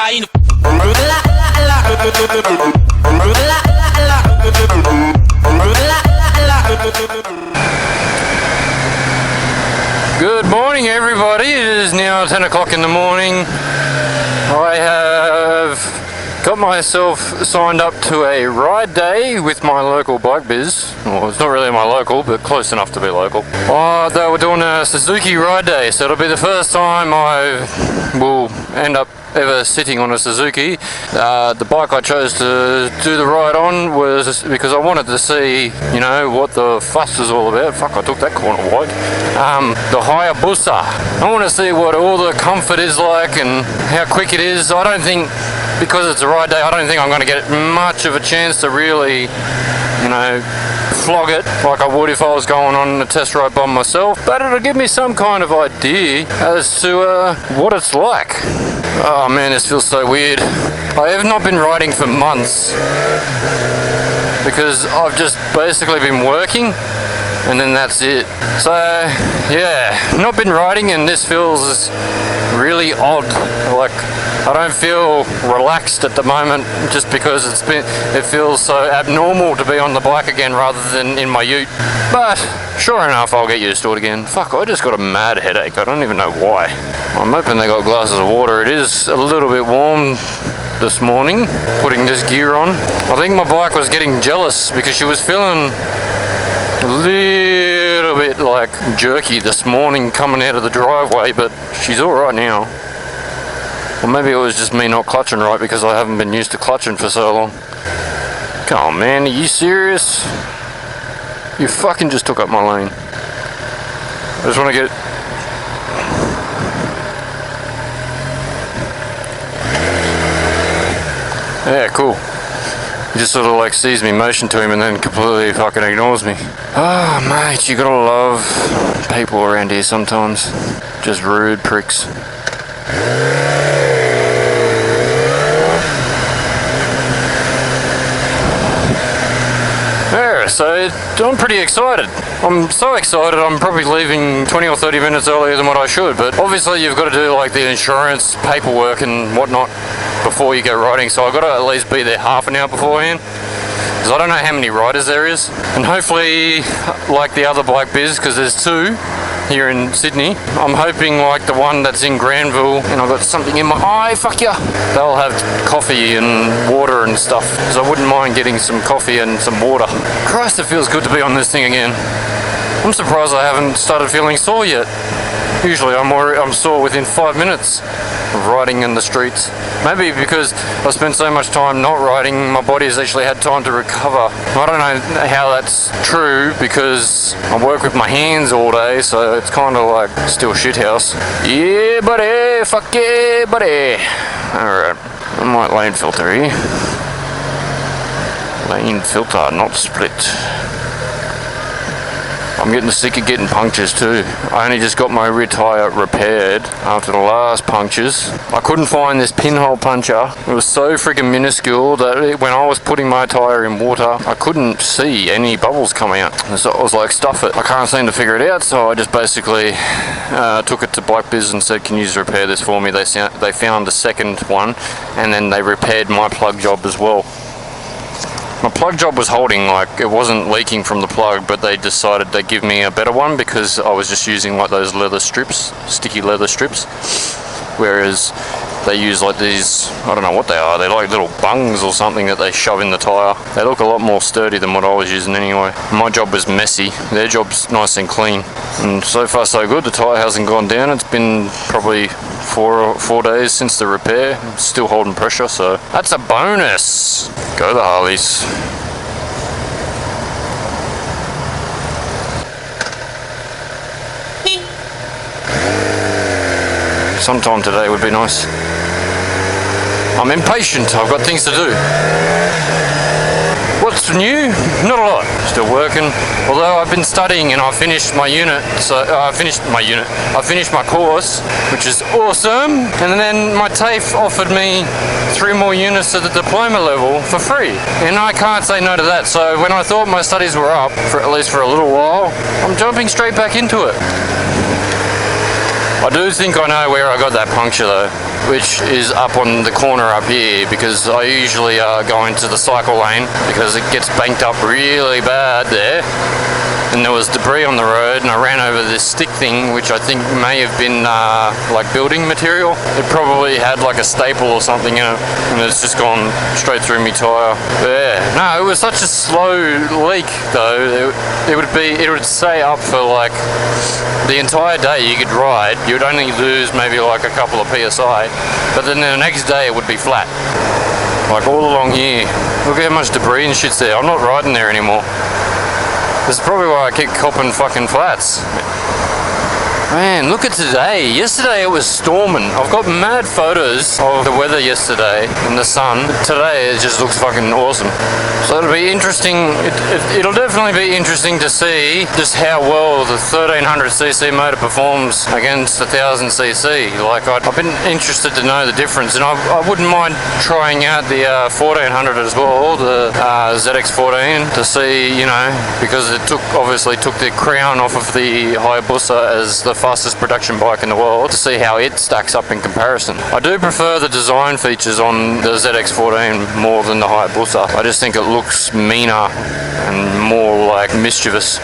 Good morning, everybody. It is now 10 o'clock in the morning. I have got myself signed up to a ride day with my local bike biz. Well, it's not really my local, but close enough to be local. They were doing a Suzuki ride day, so it'll be the first time I will end up ever sitting on a Suzuki. The bike I chose to do the ride on was because I wanted to see, you know, what the fuss was all about. Fuck, I took that corner wide. The Hayabusa. I want to see what all the comfort is like and how quick it is. I don't think, because it's a ride day, I don't think I'm going to get much of a chance to really, you know, flog it like I would if I was going on a test ride by myself, but it'll give me some kind of idea as to what it's like. Oh man, this feels so weird. I have not been riding for months because I've just basically been working and then that's it. So yeah, not been riding and this feels really odd. Like I don't feel relaxed at the moment just because it feels so abnormal to be on the bike again rather than in my ute. But sure enough, I'll get used to it again. Fuck, I just got a mad headache. I don't even know why. I'm hoping they got glasses of water. It is a little bit warm this morning, putting this gear on. I think my bike was getting jealous because she was feeling a little bit like jerky this morning coming out of the driveway, but she's alright now. Or maybe it was just me not clutching right because I haven't been used to clutching for so long. Come on, man, are you serious? You fucking just took up my lane. I just want to get... Yeah, cool. He just sort of like sees me motion to him and then completely fucking ignores me. Oh, mate, you gotta love people around here sometimes. Just rude pricks. Yeah, so I'm pretty excited. I'm so excited I'm probably leaving 20 or 30 minutes earlier than what I should, but obviously you've got to do like the insurance paperwork and whatnot before you go riding, so I've got to at least be there half an hour beforehand because I don't know how many riders there is, and hopefully like the other bike biz, because there's two here in Sydney, I'm hoping like the one that's in Granville, and I've got something in my eye, fuck ya, they'll have coffee and water and stuff, because I wouldn't mind getting some coffee and some water. Christ, it feels good to be on this thing again. I'm surprised I haven't started feeling sore yet. Usually I'm sore within 5 minutes of riding in the streets. Maybe because I spent so much time not riding, my body has actually had time to recover. I don't know how that's true because I work with my hands all day, so it's kind of like still shithouse. Yeah, buddy, fuck yeah, buddy. Alright, I might lane filter here. Lane filter, not split. I'm getting sick of getting punctures too. I only just got my rear tyre repaired after the last punctures. I couldn't find this pinhole puncher. It was so freaking minuscule that when I was putting my tyre in water, I couldn't see any bubbles coming out. So I was like, stuff it. I can't seem to figure it out, so I just basically took it to Bike Biz and said, can you just repair this for me? They found the second one, and then they repaired my plug job as well. My plug job was holding, like it wasn't leaking from the plug, but they decided they'd give me a better one because I was just using like those leather strips, sticky leather strips, whereas they use like these, I don't know what they are, they're like little bungs or something that they shove in the tyre. They look a lot more sturdy than what I was using anyway. My job was messy, their job's nice and clean, and so far so good. The tyre hasn't gone down. It's been probably 4 days since the repair. I'm still holding pressure, so that's a bonus. Go the Harleys. Sometime today would be nice. I'm impatient, I've got things to do. What's new? Not a lot. Still working. Although I've been studying and I finished my unit. I finished my course, which is awesome. And then my TAFE offered me 3 more units at the diploma level for free. And I can't say no to that. So when I thought my studies were up, for at least for a little while, I'm jumping straight back into it. I do think I know where I got that puncture though, which is up on the corner up here, because I usually go into the cycle lane because it gets banked up really bad there. And there was debris on the road, and I ran over this stick thing, which I think may have been like building material. It probably had like a staple or something in it, and it's just gone straight through my tyre. Yeah, no, it was such a slow leak though. It would stay up for like the entire day you could ride. You would only lose maybe like a couple of PSI, but then the next day it would be flat. Like all along here. Look how much debris and shit's there. I'm not riding there anymore. This is probably why I keep copping fucking flats. Man, look at today. Yesterday it was storming. I've got mad photos of the weather yesterday in the sun. Today it just looks fucking awesome. So it'll be interesting. It'll definitely be interesting to see just how well the 1300cc motor performs against the 1000cc. Like I've been interested to know the difference, and I wouldn't mind trying out the 1400 as well, the ZX14, to see, you know, because it obviously took the crown off of the Hayabusa as the fastest production bike in the world, to see how it stacks up in comparison. I do prefer the design features on the ZX14 more than the Hayabusa. I just think it looks meaner and more like mischievous.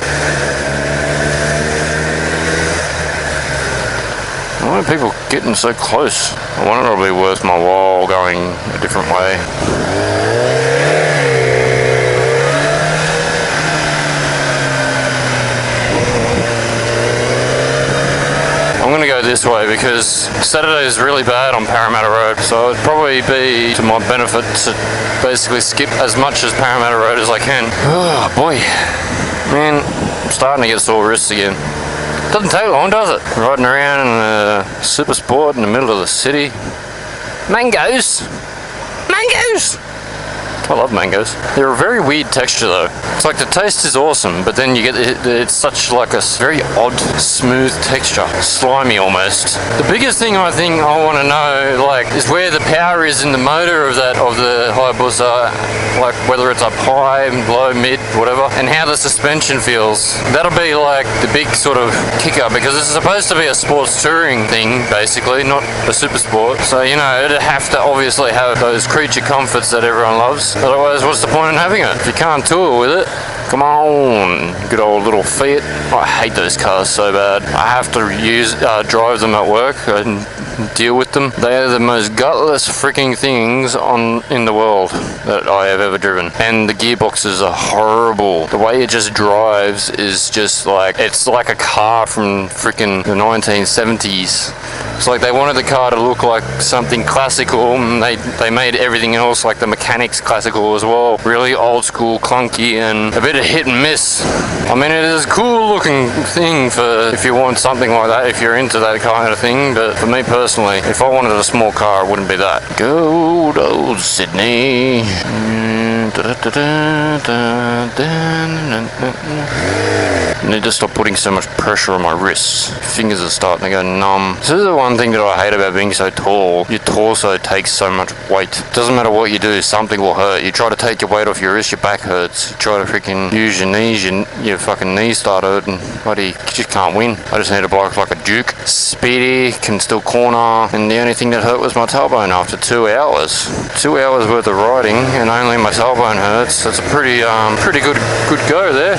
Why are people getting so close? I wonder if it'll be worth my while going a different way. I'm going to go this way because Saturday is really bad on Parramatta Road, so it'd probably be to my benefit to basically skip as much as Parramatta Road as I can. Oh boy, man, I'm starting to get sore wrists again. Doesn't take long, does it? Riding around in a super sport in the middle of the city. Mangoes! Mangoes! I love mangoes. They're a very weird texture though. It's like the taste is awesome, but then you get it's such like a very odd, smooth texture. Slimy almost. The biggest thing I think I want to know, like, is where the power is in the motor of the Hayabusa, like whether it's up high, low, mid, whatever, and how the suspension feels. That'll be like the big sort of kicker, because it's supposed to be a sports touring thing, basically, not a super sport. So, you know, it'd have to obviously have those creature comforts that everyone loves. Otherwise, what's the point in having it? If you can't tour with it, come on, good old little Fiat. I hate those cars so bad. I have to drive them at work and deal with them. They are the most gutless freaking things in the world that I have ever driven. And the gearboxes are horrible. The way it just drives is just like, it's like a car from freaking the 1970s. It's like they wanted the car to look like something classical, and they made everything else, like the mechanics, classical as well. Really old school, clunky, and a bit of hit and miss. I mean, it is a cool looking thing for if you want something like that, if you're into that kind of thing, but for me personally, if I wanted a small car, it wouldn't be that. Good old Sydney. I need to stop putting so much pressure on my wrists. Fingers are starting to go numb. This is the one thing that I hate about being so tall. Your torso takes so much weight. Doesn't matter what you do, something will hurt. You try to take your weight off your wrist, your back hurts. You try to freaking use your knees, your fucking knees start hurting. Buddy, you just can't win. I just need a bike like a Duke. Speedy, can still corner, and the only thing that hurt was my tailbone after 2 hours. 2 hours worth of riding, and only my tailbone hurts. That's a pretty good go there.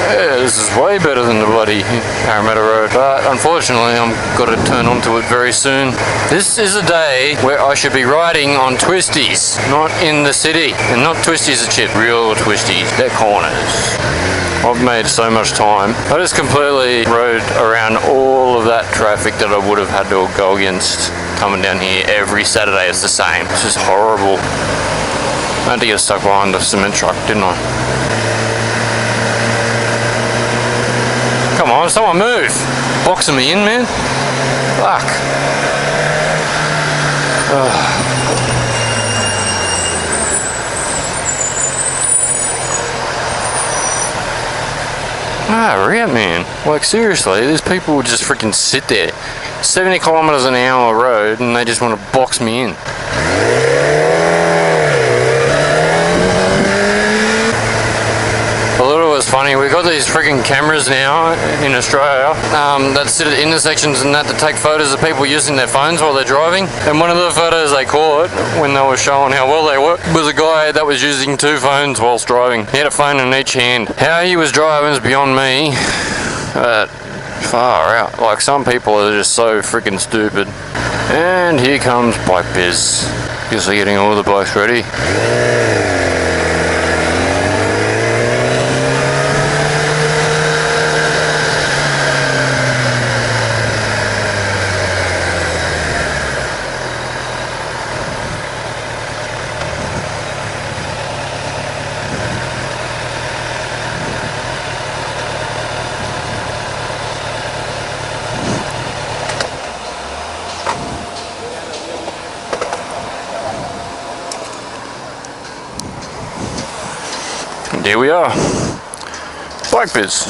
Yeah, this is way better than the bloody Parramatta Road, but unfortunately I'm got to turn onto it very soon. This is a day where I should be riding on twisties, not in the city. And not twisties of shit, real twisties, they're corners. I've made so much time. I just completely rode around all of that traffic that I would have had to go against coming down here every Saturday. It's the same. It's just horrible. I had to get stuck behind the cement truck, didn't I? Come on, someone move! Boxing me in, man. Fuck. Hurry up, man. Like, seriously, these people would just freaking sit there. 70 kilometers an hour road, and they just want to box me in. I thought it was funny. We got got these freaking cameras now in Australia that sit at intersections and that to take photos of people using their phones while they're driving. And one of the photos they caught when they were showing how well they were was a guy that was using 2 phones whilst driving. He had a phone in each hand. How he was driving is beyond me. Far out. Like, some people are just so freaking stupid. And here comes Bike Biz. Guess they're getting all the bikes ready. And here we are. Bike Biz.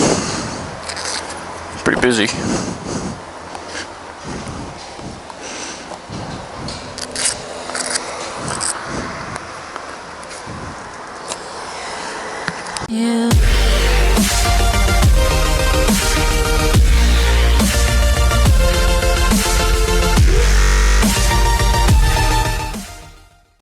Pretty busy. Yeah.